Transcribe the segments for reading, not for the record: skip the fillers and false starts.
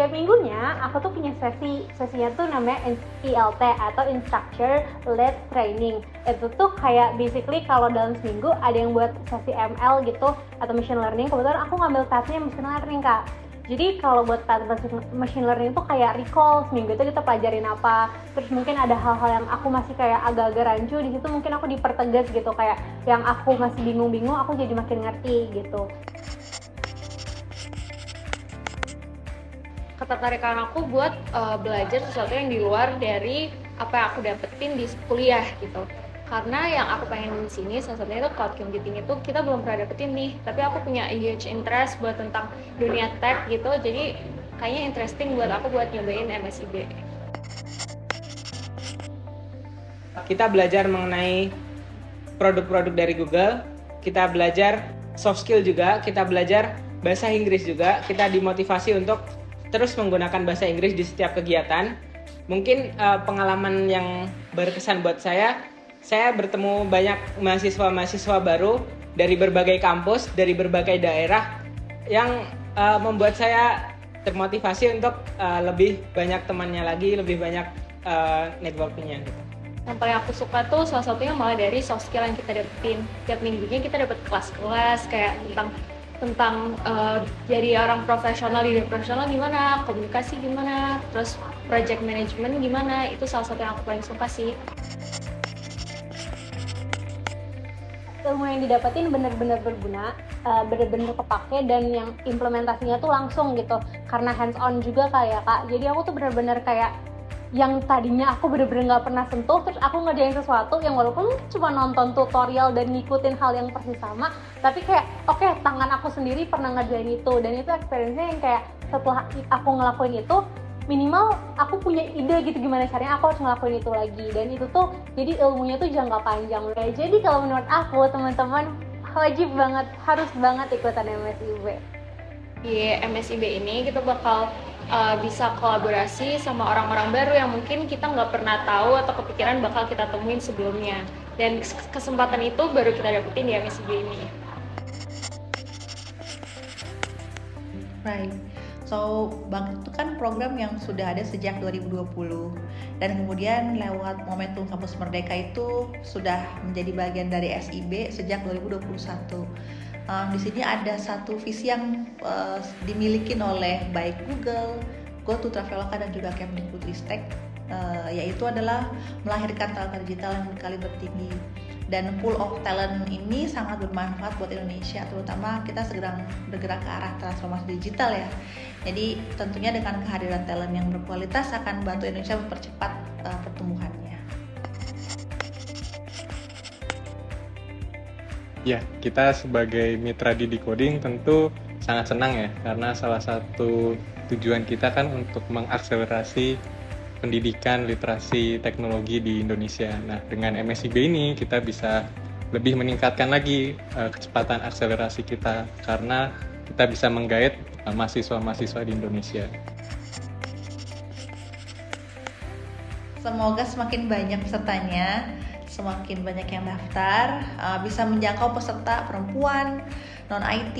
Setiap minggunya aku tuh punya sesinya tuh namanya ILT atau Instructor Led Training. Itu tuh kayak basically kalau dalam seminggu ada yang buat sesi ML gitu atau machine learning. Kebetulan aku ngambil pathnya machine learning, Kak. Jadi kalau buat path machine learning itu kayak recall, seminggu itu kita pelajarin apa, terus mungkin ada hal-hal yang aku masih kayak agak-agak rancu, di situ mungkin aku dipertegas gitu, kayak yang aku masih bingung-bingung aku jadi makin ngerti gitu. Ketertarikan aku buat belajar sesuatu yang di luar dari apa yang aku dapetin di kuliah gitu. Karena yang aku pengen di sini salah satunya itu cloud computing itu kita belum pernah dapetin nih, tapi aku punya huge interest buat tentang dunia tech gitu, jadi kayaknya interesting buat aku buat nyobain MSIB. Kita belajar mengenai produk-produk dari Google, kita belajar soft skill juga, kita belajar bahasa Inggris juga, kita dimotivasi untuk terus menggunakan bahasa Inggris di setiap kegiatan. Mungkin pengalaman yang berkesan buat saya bertemu banyak mahasiswa-mahasiswa baru dari berbagai kampus, dari berbagai daerah yang membuat saya termotivasi untuk lebih banyak temannya lagi, lebih banyak networking-nya gitu. Yang paling aku suka tuh salah satunya malah dari soft skill yang kita dapetin. Tiap minggunya kita dapat kelas-kelas kayak tentang jadi orang profesional di dunia profesional gimana, komunikasi gimana, terus project management gimana, itu salah satu yang aku paling suka sih. Ilmu yang didapetin benar-benar berguna, benar-benar kepake, dan yang implementasinya tuh langsung gitu, karena hands on juga kayak Kak. Jadi aku tuh benar-benar kayak yang tadinya aku bener-bener nggak pernah sentuh, terus aku ngerjain sesuatu yang walaupun cuma nonton tutorial dan ngikutin hal yang persis sama, tapi kayak oke, tangan aku sendiri pernah ngerjain itu, dan itu experience-nya yang kayak setelah aku ngelakuin itu minimal aku punya ide gitu gimana caranya aku harus ngelakuin itu lagi, dan itu tuh jadi ilmunya tuh jangka panjang. Jadi kalau menurut aku teman-teman wajib banget, harus banget ikutan MSIB. Di MSIB ini kita bakal bisa kolaborasi sama orang-orang baru yang mungkin kita nggak pernah tahu atau kepikiran bakal kita temuin sebelumnya, dan kesempatan itu baru kita dapetin di MSIB ini. Right. So, Bang itu kan program yang sudah ada sejak 2020 dan kemudian lewat Momentum Kampus Merdeka itu sudah menjadi bagian dari SIB sejak 2021. Di sini ada satu visi yang dimiliki oleh baik Google, GoTo Traveloka dan juga Kemdikbudristek, yaitu adalah melahirkan talenta digital yang berkaliber tinggi. Dan pool of talent ini sangat bermanfaat buat Indonesia, terutama kita segera bergerak ke arah transformasi digital ya. Jadi tentunya dengan kehadiran talent yang berkualitas akan membantu Indonesia mempercepat pertumbuhannya. Ya, kita sebagai mitra di Decoding tentu sangat senang ya, karena salah satu tujuan kita kan untuk mengakselerasi pendidikan literasi teknologi di Indonesia. Nah, dengan MSIB ini kita bisa lebih meningkatkan lagi kecepatan akselerasi kita, karena kita bisa menggait mahasiswa-mahasiswa di Indonesia. Semoga semakin banyak pesertanya, semakin banyak yang daftar, bisa menjangkau peserta perempuan, non-IT,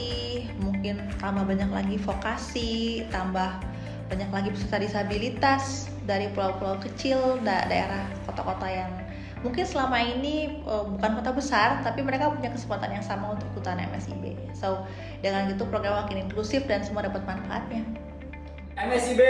mungkin tambah banyak lagi vokasi, tambah banyak lagi peserta disabilitas dari pulau-pulau kecil, daerah kota-kota yang mungkin selama ini bukan kota besar, tapi mereka punya kesempatan yang sama untuk ikutan MSIB. So, dengan gitu program makin inklusif dan semua dapat manfaatnya. MSIB